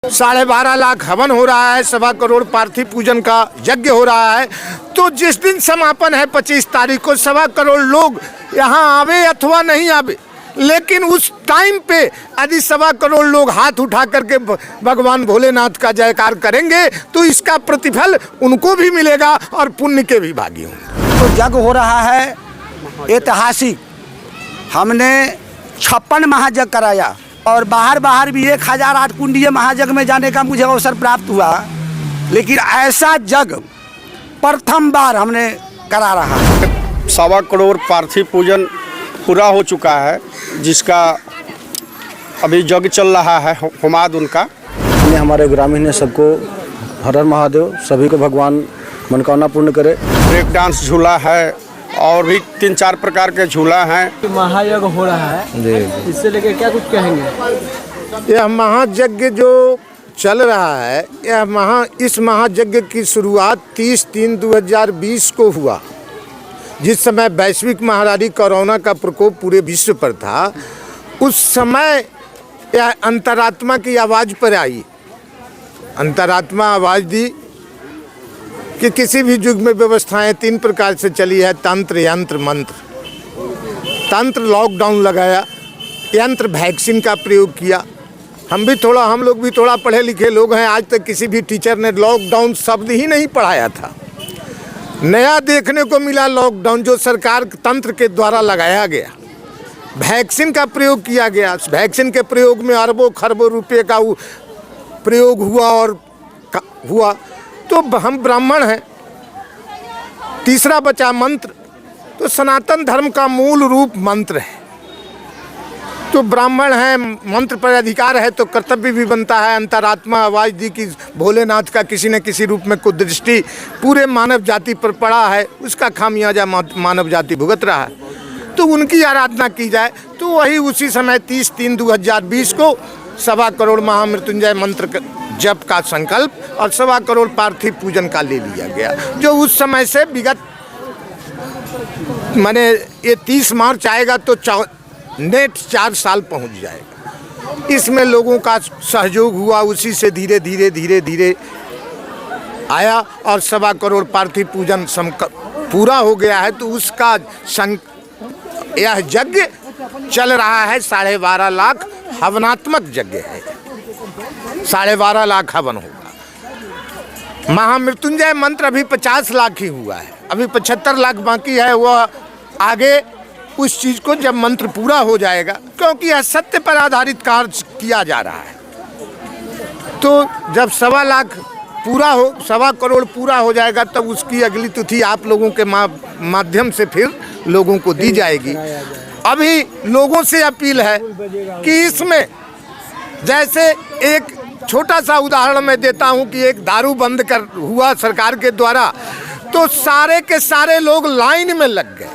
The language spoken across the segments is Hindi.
12.5 लाख हवन हो रहा है, 1.25 करोड़ पार्थिव पूजन का यज्ञ हो रहा है। तो जिस दिन समापन है 25 तारीख को 1.25 करोड़ लोग यहाँ आवे अथवा नहीं आवे, लेकिन उस टाइम पे यदि 1.25 करोड़ लोग हाथ उठा करके भगवान भोलेनाथ का जयकार करेंगे तो इसका प्रतिफल उनको भी मिलेगा और पुण्य के भी भागी होंगे। तो यज्ञ हो रहा है ऐतिहासिक। हमने 56 महायज्ञ कराया और बाहर भी 1008 कुंडीय महायज्ञ में जाने का मुझे अवसर प्राप्त हुआ, लेकिन ऐसा यज्ञ प्रथम बार हमने करा रहा है। 1.25 करोड़ पार्थिव पूजन पूरा हो चुका है, जिसका अभी यज्ञ चल रहा है होमाद उनका। हमारे ग्रामीण ने सबको हर हर महादेव, सभी को भगवान मनोकामना पूर्ण करे। ब्रेक डांस झूला है और भी 3-4 प्रकार के झूला हैं। महायज्ञ हो रहा है जी, इससे लेके क्या कुछ कहेंगे? यह महायज्ञ जो चल रहा है, इस महायज्ञ की शुरुआत 30/3/2020 को हुआ, जिस समय वैश्विक महामारी कोरोना का प्रकोप पूरे विश्व पर था। उस समय यह अंतरात्मा की आवाज़ पर आई। अंतरात्मा आवाज़ दी कि किसी भी युग में व्यवस्थाएं 3 प्रकार से चली है, तंत्र, यंत्र, मंत्र। तंत्र लॉकडाउन लगाया, यंत्र वैक्सीन का प्रयोग किया। हम लोग भी थोड़ा पढ़े लिखे लोग हैं, आज तक किसी भी टीचर ने लॉकडाउन शब्द ही नहीं पढ़ाया था। नया देखने को मिला लॉकडाउन, जो सरकार तंत्र के द्वारा लगाया गया। वैक्सीन का प्रयोग किया गया, वैक्सीन के प्रयोग में अरबों खरबों रुपये का प्रयोग हुआ। तो हम ब्राह्मण हैं। तीसरा बचा मंत्र, तो सनातन धर्म का मूल रूप मंत्र है। तो ब्राह्मण हैं, मंत्र पर अधिकार है, तो कर्तव्य भी बनता है। अंतरात्मा आवाज़ दी कि भोलेनाथ का किसी न किसी रूप में कुदृष्टि पूरे मानव जाति पर पड़ा है, उसका खामियाजा मानव जाति भुगत रहा है, तो उनकी आराधना की जाए। तो वही उसी समय 30/3/2020 को 1.25 करोड़ महामृत्युंजय मंत्र जप का संकल्प और 1.25 करोड़ पार्थिव पूजन का ले लिया गया, जो उस समय से विगत माने ये 30 मार्च आएगा तो नेट 4 साल पहुंच जाएगा। इसमें लोगों का सहयोग हुआ, उसी से धीरे धीरे आया और 1.25 करोड़ पार्थिव पूजन पूरा हो गया है। तो उसका यह यज्ञ चल रहा है। 12.5 लाख हवनात्मक यज्ञ है। 12.5 लाख हवन होगा। महामृत्युंजय मंत्र अभी 50 लाख ही हुआ है, अभी 75 लाख बाकी है। वह आगे उस चीज़ को जब मंत्र पूरा हो जाएगा, क्योंकि यह सत्य पर आधारित कार्य किया जा रहा है, तो जब 1.25 करोड़ पूरा हो जाएगा तब उसकी अगली तिथि आप लोगों के माध्यम से फिर लोगों को दी जाएगी। अभी लोगों से अपील है कि इसमें जैसे एक छोटा सा उदाहरण मैं देता हूं कि एक दारू बंद हुआ सरकार के द्वारा, तो सारे के सारे लोग लाइन में लग गए,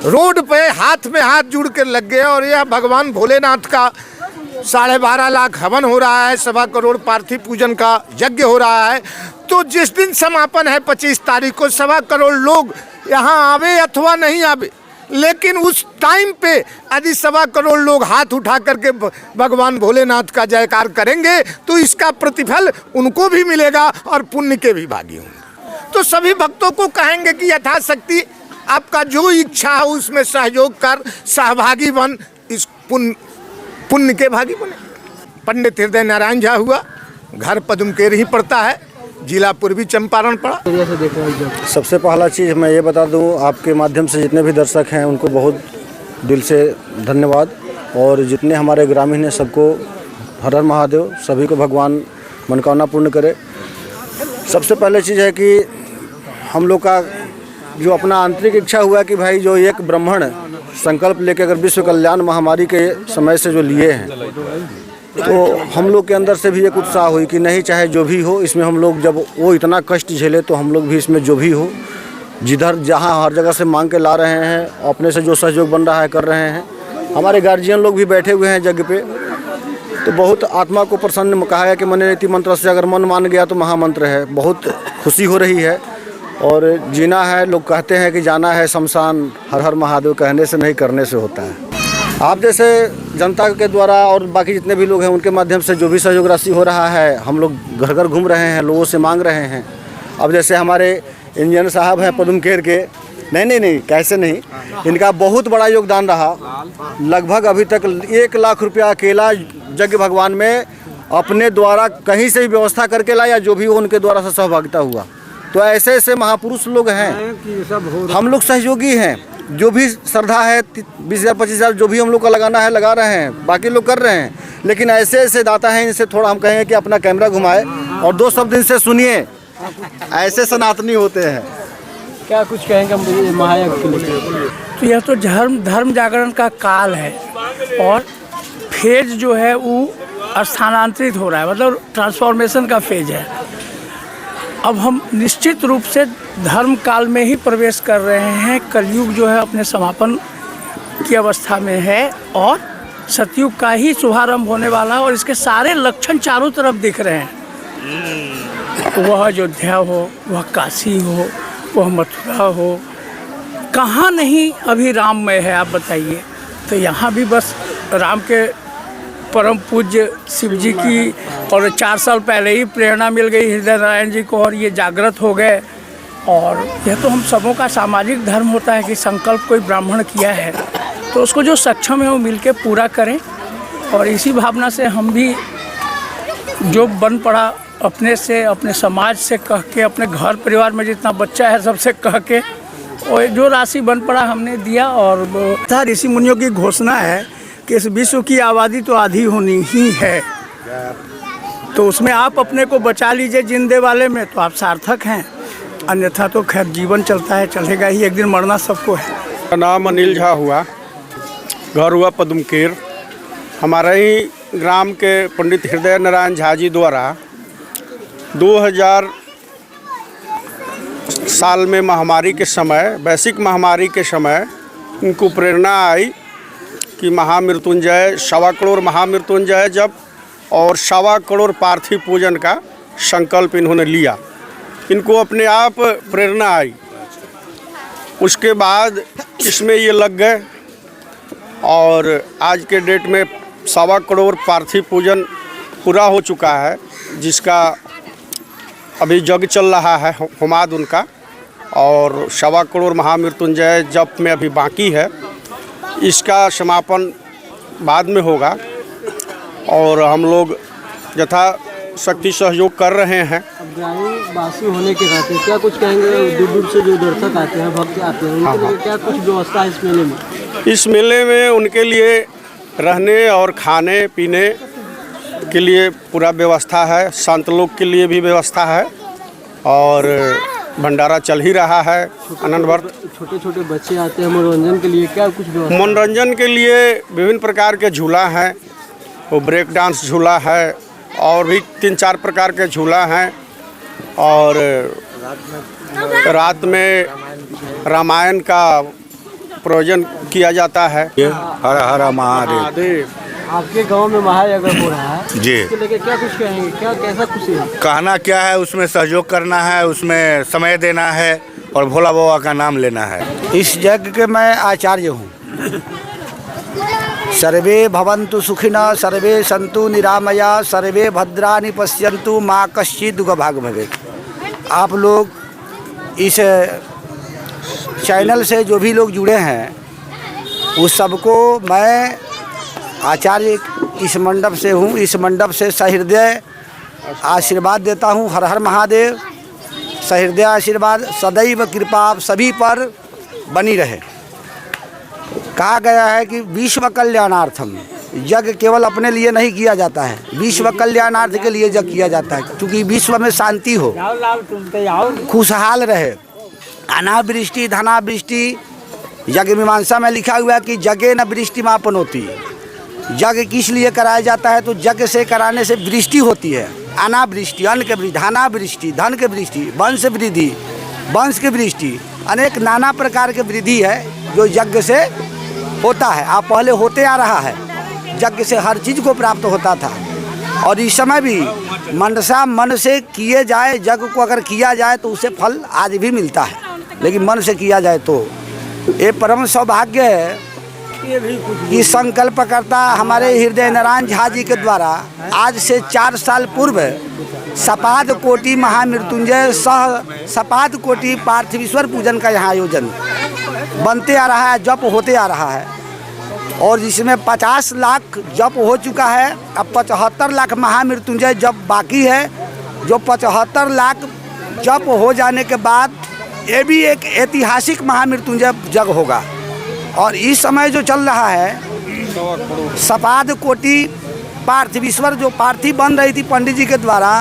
रोड पे हाथ में हाथ जुड़ कर लग गए। और यह भगवान भोलेनाथ का 12.5 लाख हवन हो रहा है, 1.25 करोड़ पार्थिव पूजन का यज्ञ हो रहा है। तो जिस दिन समापन है 25 तारीख को 1.25 करोड़ लोग यहाँ आवे अथवा नहीं आवे, लेकिन उस टाइम पे यदि 1.25 करोड़ लोग हाथ उठा करके भगवान भोलेनाथ का जयकार करेंगे तो इसका प्रतिफल उनको भी मिलेगा और पुण्य के भी भागी होंगे। तो सभी भक्तों को कहेंगे कि यथाशक्ति आपका जो इच्छा है उसमें सहयोग कर सहभागी बन, इस पुण्य के भागी बने। पंडित हृदय नारायण झा हुआ, घर पदुमकेर ही पड़ता है, जिला पूर्वी चंपारण पड़ा। सबसे पहला चीज़ मैं ये बता दूं, आपके माध्यम से जितने भी दर्शक हैं उनको बहुत दिल से धन्यवाद, और जितने हमारे ग्रामीण हैं सबको हर हर महादेव, सभी को भगवान मनोकामना पूर्ण करे। सबसे पहले चीज़ है कि हम लोग का जो अपना आंतरिक इच्छा हुआ कि भाई जो एक ब्राह्मण संकल्प लेके अगर विश्व कल्याण महामारी के समय से जो लिए हैं, तो हम लोग के अंदर से भी एक उत्साह हुई कि नहीं, चाहे जो भी हो इसमें हम लोग जब वो इतना कष्ट झेले तो हम लोग भी इसमें जो भी हो, जिधर जहाँ हर जगह से मांग के ला रहे हैं, अपने से जो सहयोग बन रहा है कर रहे हैं। हमारे गार्जियन लोग भी बैठे हुए हैं यज्ञ पे, तो बहुत आत्मा को प्रसन्न कहा है कि मन नीति मंत्र से अगर मन मान गया तो महामंत्र है। बहुत खुशी हो रही है। और जीना है, लोग कहते हैं कि जाना है शमशान, हर हर महादेव कहने से नहीं करने से होता है। आप जैसे जनता के द्वारा और बाकी जितने भी लोग हैं उनके माध्यम से जो भी सहयोग राशि हो रहा है, हम लोग घर घर घूम रहे हैं, लोगों से मांग रहे हैं। अब जैसे हमारे इंजीनियर साहब हैं पदम केर के, नहीं कैसे नहीं, इनका बहुत बड़ा योगदान रहा। लगभग अभी तक 1 लाख रुपया अकेला यज्ञ भगवान में अपने द्वारा कहीं से भी व्यवस्था करके लाया, जो भी उनके द्वारा से सहभागिता हुआ। तो ऐसे ऐसे महापुरुष लोग हैं, हम लोग सहयोगी हैं। जो भी श्रद्धा है 20,000 25,000 जो भी हम लोग का लगाना है लगा रहे हैं, बाकी लोग कर रहे हैं। लेकिन ऐसे ऐसे दाता हैं, इनसे थोड़ा हम कहें कि अपना कैमरा घुमाए और 2 शब्द इनसे सुनिए, ऐसे सनातनी होते हैं। क्या कुछ कहेंगे महायज्ञ के लिए? तो यह तो धर्म जागरण का काल है और फेज जो है वो स्थानांतरित हो रहा है, मतलब ट्रांसफॉर्मेशन का फेज है। अब हम निश्चित रूप से धर्म काल में ही प्रवेश कर रहे हैं। कलयुग जो है अपने समापन की अवस्था में है और सतयुग का ही शुभारंभ होने वाला है और इसके सारे लक्षण चारों तरफ दिख रहे हैं। वह अयोध्या हो, वह काशी हो, वह मथुरा हो, कहाँ नहीं अभी राममय है, आप बताइए। तो यहाँ भी बस राम के परम पूज्य शिव जी की और 4 साल पहले ही प्रेरणा मिल गई हृदय नारायण जी को और ये जागृत हो गए। और यह तो हम सबों का सामाजिक धर्म होता है कि संकल्प कोई ब्राह्मण किया है तो उसको जो सक्षम है वो मिलके पूरा करें। और इसी भावना से हम भी जो बन पड़ा अपने से, अपने समाज से कह के, अपने घर परिवार में जितना बच्चा है सबसे कह के, और जो राशि बन पड़ा हमने दिया। और ऋषि मुनियों की घोषणा है कि इस विश्व की आबादी तो आधी होनी ही है, तो उसमें आप अपने को बचा लीजिए जिंदे वाले में, तो आप सार्थक हैं। अन्यथा तो खैर जीवन चलता है, चलेगा ही, एक दिन मरना सबको है। मेरा नाम अनिल झा हुआ, घर हुआ पदमकेर। हमारे ही ग्राम के पंडित हृदय नारायण झा जी द्वारा 2000 साल में महामारी के समय, वैश्विक महामारी के समय उनको प्रेरणा आई कि महामृत्युंजय 1.25 करोड़ महामृत्युंजय जब और 1.25 करोड़ पार्थिव पूजन का संकल्प इन्होंने लिया, इनको अपने आप प्रेरणा आई। उसके बाद इसमें ये लग गए और आज के डेट में 1.25 करोड़ पार्थिव पूजन पूरा हो चुका है, जिसका अभी यज्ञ चल रहा है होमाद उनका, और 1.25 करोड़ महामृत्युंजय जप में अभी बाकी है। इसका समापन बाद में होगा और हम लोग यथाशक्ति सहयोग कर रहे हैं। अब ग्रामीण वासी होने के नाते क्या कुछ कहेंगे? दूर दूर से जो दर्शक आते हैं, भक्त आते हैं, उनके लिए क्या कुछ व्यवस्था है इस मेले में? इस मेले में उनके लिए रहने और खाने पीने के लिए पूरा व्यवस्था है, संत लोग के लिए भी व्यवस्था है और भंडारा चल ही रहा है आनंद भर। छोटे छोटे बच्चे आते हैं मनोरंजन के लिए, क्या कुछ व्यवस्था? मनोरंजन के लिए विभिन्न प्रकार के झूला हैं, वो ब्रेक डांस झूला है और भी 3-4 प्रकार के झूला हैं। और रात में रामायण का प्रयोजन किया जाता है। हर हर महादेव। आपके गांव में महायज्ञ हो रहा है जी, इसके लेके क्या कुछ कहेंगे? क्या कैसा खुशी है? कहना क्या है, उसमें सहयोग करना है, उसमें समय देना है और भोला बाबा का नाम लेना है। इस यज्ञ के मैं आचार्य हूँ। सर्वे भवन्तु सुखिनः, सर्वे सन्तु निरामया, सर्वे भद्राणि पश्यन्तु, माँ कश्चित् दुःखभाग् भवेत्। आप लोग इस चैनल से जो भी लोग जुड़े हैं उस सबको मैं आचार्य इस मंडप से हूँ, इस मंडप से सहृदय आशीर्वाद देता हूँ। हर हर महादेव। सहृदय आशीर्वाद, सदैव कृपा आप सभी पर बनी रहे। कहा गया है कि विश्व कल्याणार्थम, यज्ञ केवल अपने लिए नहीं किया जाता है, विश्व कल्याणार्थ के लिए यज्ञ किया जाता है, क्योंकि विश्व में शांति हो, खुशहाल रहे, अनावृष्टि धनावृष्टि। यज्ञ मीमांसा में लिखा हुआ है कि यज्ञ न वृष्टि मापन होती है। यज्ञ किस लिए कराया जाता है? तो यज्ञ से कराने से वृष्टि होती है, अनावृष्टि, अन्न के वृद्धि, धनावृष्टि, धन के वृष्टि, वंश वृद्धि, वंश की वृष्टि, अनेक नाना प्रकार के वृद्धि है जो यज्ञ से होता है। आप पहले होते आ रहा है, यज्ञ से हर चीज़ को प्राप्त होता था और इस समय भी मनसा मन से किए जाए, यज्ञ को अगर किया जाए तो उसे फल आज भी मिलता है, लेकिन मन से किया जाए तो ये परम सौभाग्य है कि संकल्पकर्ता हमारे हृदय नारायण झा जी के द्वारा आज से 4 साल पूर्व सपाद कोटि महामृत्युंजय सह सपाद कोटि पार्थिवेश्वर पूजन का यहाँ आयोजन बनते आ रहा है, जप होते आ रहा है और जिसमें 50 लाख जप हो चुका है। अब 75 लाख महामृत्युंजय जप बाकी है, जो 75 लाख जप हो जाने के बाद ये भी एक ऐतिहासिक महामृत्युंजय जग होगा। और इस समय जो चल रहा है सपाद कोटि पार्थिवेश्वर, जो पार्थिव बन रही थी पंडित जी के द्वारा,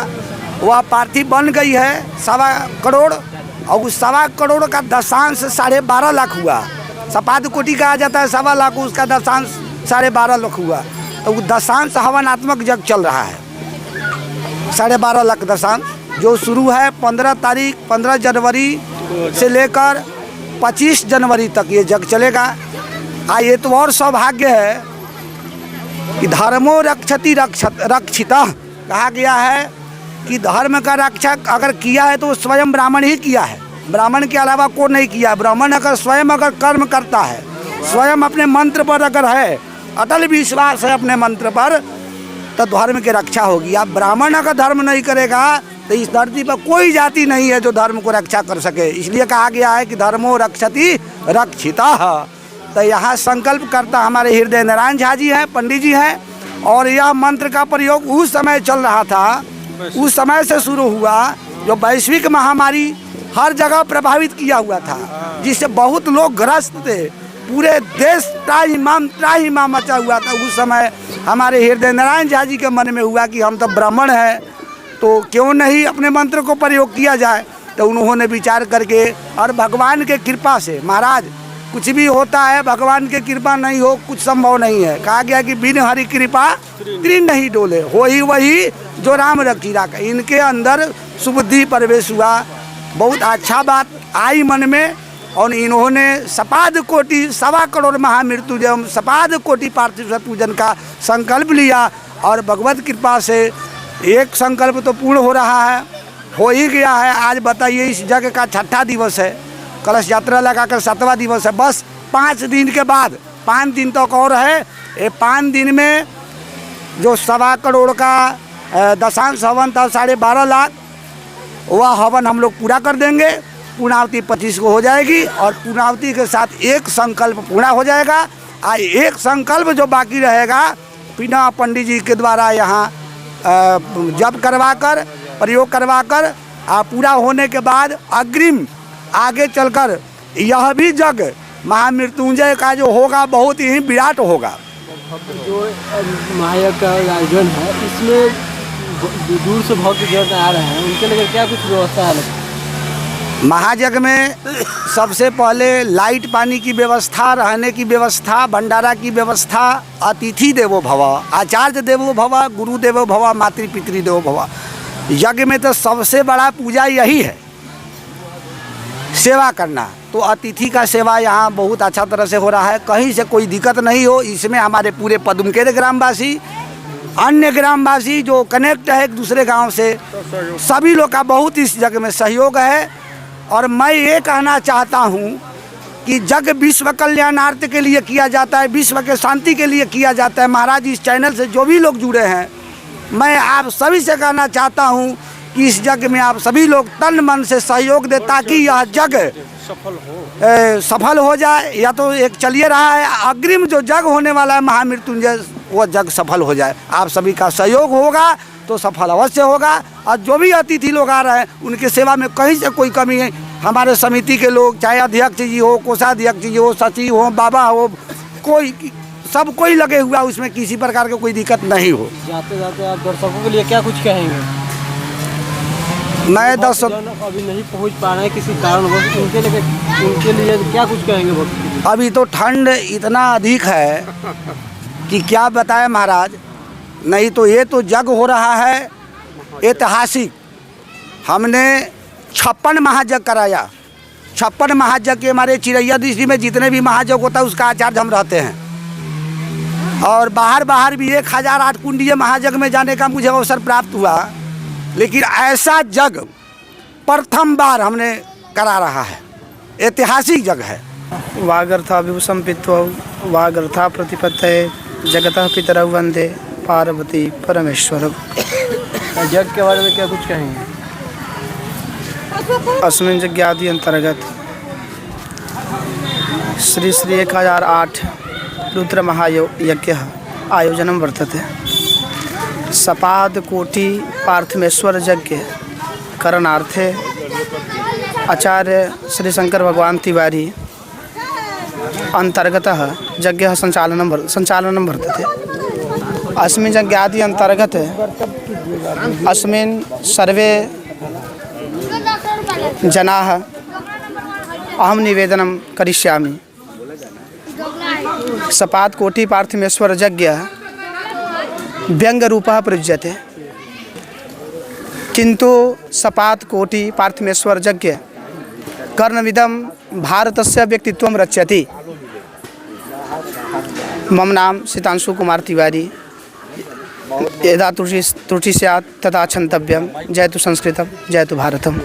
वह पार्थिव बन गई है 1.25 करोड़ और उस 1.25 करोड़ का दशांश 12.5 लाख हुआ। सपाद कोटि का आ जाता है 1.25 लाख, उसका दशांश 12.5 लाख हुआ। तो वो दशांश हवनात्मक जग चल रहा है 12.5 लाख दशांश, जो शुरू है 15 जनवरी से लेकर 25 जनवरी तक ये जग चलेगा। ये तो और सौभाग्य है कि धर्मो रक्षति रक्षिता कहा गया है कि धर्म का रक्षा अगर किया है तो स्वयं ब्राह्मण ही किया है, ब्राह्मण के अलावा कोई नहीं किया। ब्राह्मण अगर स्वयं अगर कर्म करता है, स्वयं अपने मंत्र पर अगर है, अटल विश्वास है अपने मंत्र पर, तो धर्म की रक्षा होगी। अब ब्राह्मण अगर धर्म नहीं करेगा तो इस धरती पर कोई जाति नहीं है जो धर्म को रक्षा कर सके। इसलिए कहा गया है कि धर्मो रक्षति रक्षिता। तो यहाँ संकल्प करता हमारे हृदय नारायण झा जी हैं, पंडित जी हैं, और यह मंत्र का प्रयोग उस समय चल रहा था, उस समय से शुरू हुआ जो वैश्विक महामारी हर जगह प्रभावित किया हुआ था, जिससे बहुत लोग ग्रस्त थे, पूरे देश त्राहिमाम मचा हुआ था। उस समय हमारे हृदय नारायण झा जी के मन में हुआ कि हम तो ब्राह्मण हैं, तो क्यों नहीं अपने मंत्र को प्रयोग किया जाए। तो उन्होंने विचार करके, और भगवान के कृपा से महाराज कुछ भी होता है, भगवान की कृपा नहीं हो कुछ संभव नहीं है। कहा गया कि बिन हरि कृपा त्रिन नहीं डोले, हो ही वही जो राम रखी राखा। इनके अंदर सुबुद्धि प्रवेश हुआ, बहुत अच्छा बात आई मन में, और इन्होंने सपाद कोटि 1.25 करोड़ महामृत्युंजय सपाद कोटि पार्थिव पूजन का संकल्प लिया। और भगवत कृपा से एक संकल्प तो पूर्ण हो रहा है, हो ही गया है। आज बताइए इस जगह का 6ठा दिवस है, कलश यात्रा लगाकर 7वां दिवस है। बस 5 दिन के बाद, 5 दिन तक और है। ये 5 दिन में जो 1.25 करोड़ का दशांश हवन था 12.5 लाख, वह हवन हम लोग पूरा कर देंगे। पूर्णावती 25 को हो जाएगी और पूर्णावती के साथ एक संकल्प पूरा हो जाएगा। एक संकल्प जो बाकी रहेगा बिना पंडित जी के द्वारा यहाँ जप करवाकर, प्रयोग करवाकर, पूरा होने के बाद अग्रिम आगे चलकर यह भी जग महामृत्युंजय का जो होगा बहुत ही विराट होगा। जो महायज्ञ का आयोजन है, इसमें दूर से भक्त जन आ रहे हैं, उनके लिए क्या कुछ व्यवस्था है? महायज्ञ में सबसे पहले लाइट पानी की व्यवस्था, रहने की व्यवस्था, भंडारा की व्यवस्था, अतिथि देवो भव, आचार्य देवो भव, गुरु देवो भव, मातृ पितृ देवो भव। यज्ञ में तो सबसे बड़ा पूजा यही है, सेवा करना। तो अतिथि का सेवा यहाँ बहुत अच्छा तरह से हो रहा है, कहीं से कोई दिक्कत नहीं हो। इसमें हमारे पूरे पदुमकेर ग्रामवासी, अन्य ग्रामवासी जो कनेक्ट है एक दूसरे गांव से, सभी लोग का बहुत इस जगह में सहयोग है। और मैं ये कहना चाहता हूँ कि जग विश्व कल्याणार्थ के लिए किया जाता है, विश्व के शांति के लिए किया जाता है। महाराज इस चैनल से जो भी लोग जुड़े हैं, मैं आप सभी से कहना चाहता हूँ कि इस जग में आप सभी लोग तन मन से सहयोग दें, ताकि यह जग सफल हो जाए। या तो एक चलिए रहा है, अग्रिम जो जग होने वाला है महामृत्युंजय, वो जग सफल हो जाए। आप सभी का सहयोग होगा तो सफल अवश्य होगा। और जो भी अतिथि लोग आ रहे हैं, उनके सेवा में कहीं से कोई कमी है, हमारे समिति के लोग, चाहे अध्यक्ष जी हो, कोषाध्यक्ष जी हो, सचिव हो, बाबा हो, कोई सब कोई लगे हुआ, उसमें किसी प्रकार की कोई दिक्कत नहीं हो। जाते जाते आप दर्शकों के लिए क्या कुछ कहेंगे? मैं दर्शक अभी नहीं पहुंच पा रहे हैं किसी कारणवश, उनके लिए क्या कुछ कहेंगे भक्त? अभी तो ठंड इतना अधिक है कि क्या बताएं महाराज। नहीं तो ये तो जग हो रहा है ऐतिहासिक। हमने 56 महायज्ञ कराया। 56 महायज्ञ के हमारे चिरैया डिस्ट्रिक्ट में जितने भी महायज्ञ होता है उसका आचार्य हम रहते हैं। और बाहर भी 1008 कुंडीय महायज्ञ में जाने का मुझे अवसर प्राप्त हुआ। लेकिन ऐसा जग प्रथम बार हमने करा रहा है, ऐतिहासिक जग है। वागर्था विभुषं पित्वौ वागर्था प्रतिपत्तये जगतः पितरौ वंदे पार्वती परमेश्वर। जग के बारे में क्या कुछ कहेंगे? अस्मिन् यज्ञादि अंतर्गत श्री 1008 रुद्र महायज्ञ आयोजनं वर्तते। सपाद कोटि पार्थमेश्वर यज्ञ करणार्थे आचार्य श्री शंकर भगवान तिवारी अंतर्गतः यज्ञः संचालनं वर्तते। अस्मिन् यज्ञादि अंतर्गत अस्मिन् सर्वे जनाः अहं निवेदनं करिष्यामि। सपाद कोटि पार्थमेश्वर यज्ञः व्यङ्गरूपः प्रयुज्यते, किन्तु सपाद कोटि पार्थमेश्वर यज्ञ कर्णविदं भारतस्य व्यक्तित्वं रचयति। मम नाम शीतांशु कुमार तिवारी। यदा त्रुटि स्यात् तदा क्षन्तव्यं। जयतु संस्कृतं, जयतु भारतम्।